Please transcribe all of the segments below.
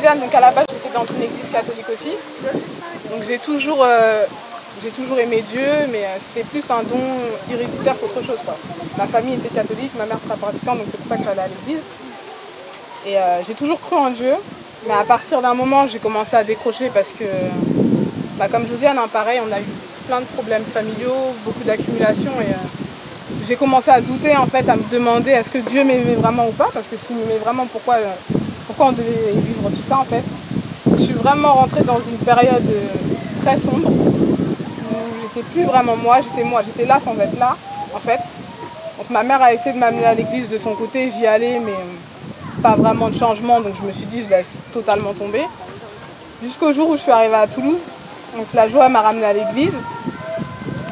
Josiane, donc à la base j'étais dans une église catholique aussi. Donc j'ai toujours aimé Dieu, mais c'était plus un don héréditaire qu'autre chose, quoi. Ma famille était catholique, ma mère très pratiquante, donc c'est pour ça que j'allais à l'église. Et j'ai toujours cru en Dieu, mais à partir d'un moment j'ai commencé à décrocher parce que, comme Josiane, hein, pareil, on a eu plein de problèmes familiaux, beaucoup d'accumulation et j'ai commencé à douter, en fait, à me demander est-ce que Dieu m'aimait vraiment ou pas, parce que s'il m'aimait vraiment, pourquoi on devait vivre tout ça, en fait. Je suis vraiment rentrée dans une période très sombre où j'étais plus vraiment moi, j'étais là sans être là, en fait. Donc ma mère a essayé de m'amener à l'église de son côté, j'y allais, mais pas vraiment de changement, donc je me suis dit je laisse totalement tomber. Jusqu'au jour où je suis arrivée à Toulouse, donc la joie m'a ramenée à l'église.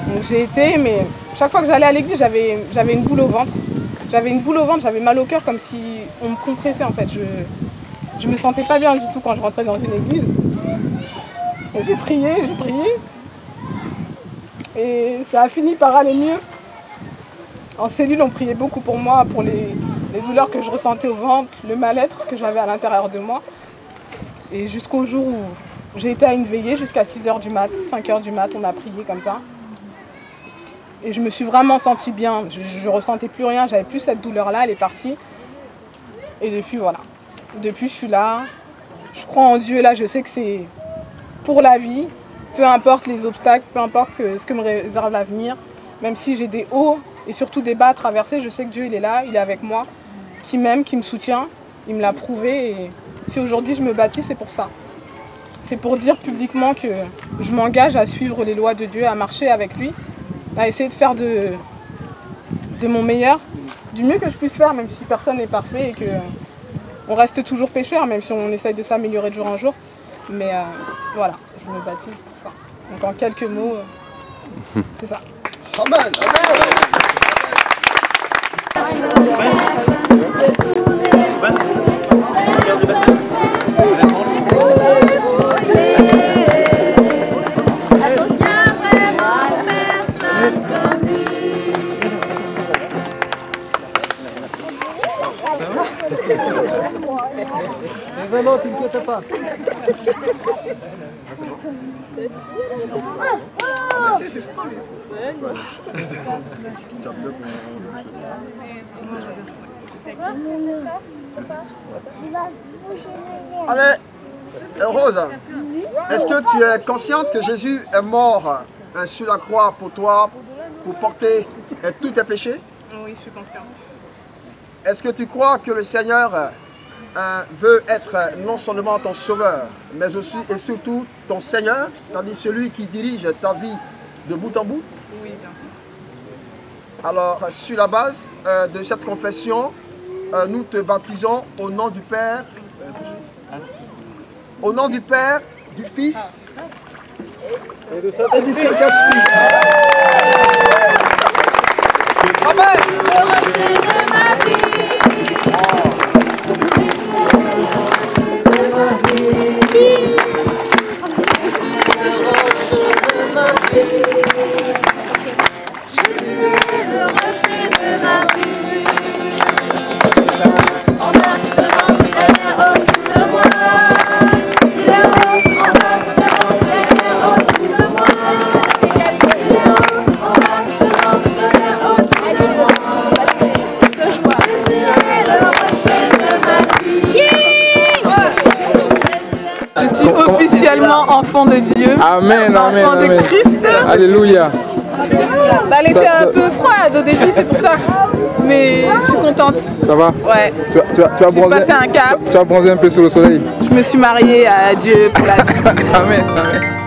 Donc j'ai été, mais chaque fois que j'allais à l'église, j'avais une boule au ventre. J'avais mal au cœur, comme si on me compressait, en fait. Je me sentais pas bien du tout quand je rentrais dans une église. Et j'ai prié. Et ça a fini par aller mieux. En cellule, on priait beaucoup pour moi, pour les douleurs que je ressentais au ventre, le mal-être que j'avais à l'intérieur de moi. Et jusqu'au jour où j'ai été à une veillée, jusqu'à 6 h du mat, 5 h du mat, on a prié comme ça. Et je me suis vraiment sentie bien. Je ressentais plus rien, j'avais plus cette douleur-là, elle est partie. Et depuis, voilà. Depuis, je suis là. Je crois en Dieu, là, je sais que c'est pour la vie. Peu importe les obstacles, peu importe ce que me réserve l'avenir. Même si j'ai des hauts et surtout des bas à traverser, je sais que Dieu, il est là, il est avec moi. Qui m'aime, qui me soutient. Il me l'a prouvé. Et si aujourd'hui je me bâtis, c'est pour ça. C'est pour dire publiquement que je m'engage à suivre les lois de Dieu, à marcher avec lui, à essayer de faire de mon meilleur, du mieux que je puisse faire, même si personne n'est parfait et qu'on reste toujours pécheur, même si on essaye de s'améliorer de jour en jour. Mais voilà, je me baptise pour ça. Donc en quelques mots, c'est ça. Amen. Non, t'inquiète pas. Allez, Rose, est-ce que tu es consciente que Jésus est mort sur la croix pour toi, pour porter tous tes péchés? Oui, je suis consciente. Est-ce que tu crois que le Seigneur veut être non seulement ton sauveur, mais aussi et surtout ton Seigneur, c'est-à-dire celui qui dirige ta vie de bout en bout? Oui, bien sûr. Alors, sur la base de cette confession, nous te baptisons au nom du Père, du Fils et du Saint-Esprit. Amen. Je suis officiellement enfant de Dieu. Amen, enfant amen, de amen. Christ. Alléluia. Elle était un peu froide au début, c'est pour ça. Mais je suis contente. Ça va? Ouais. Tu as J'ai passé un cap. Tu as bronzé un peu sous le soleil. Je me suis mariée à Dieu pour la vie. Amen, amen.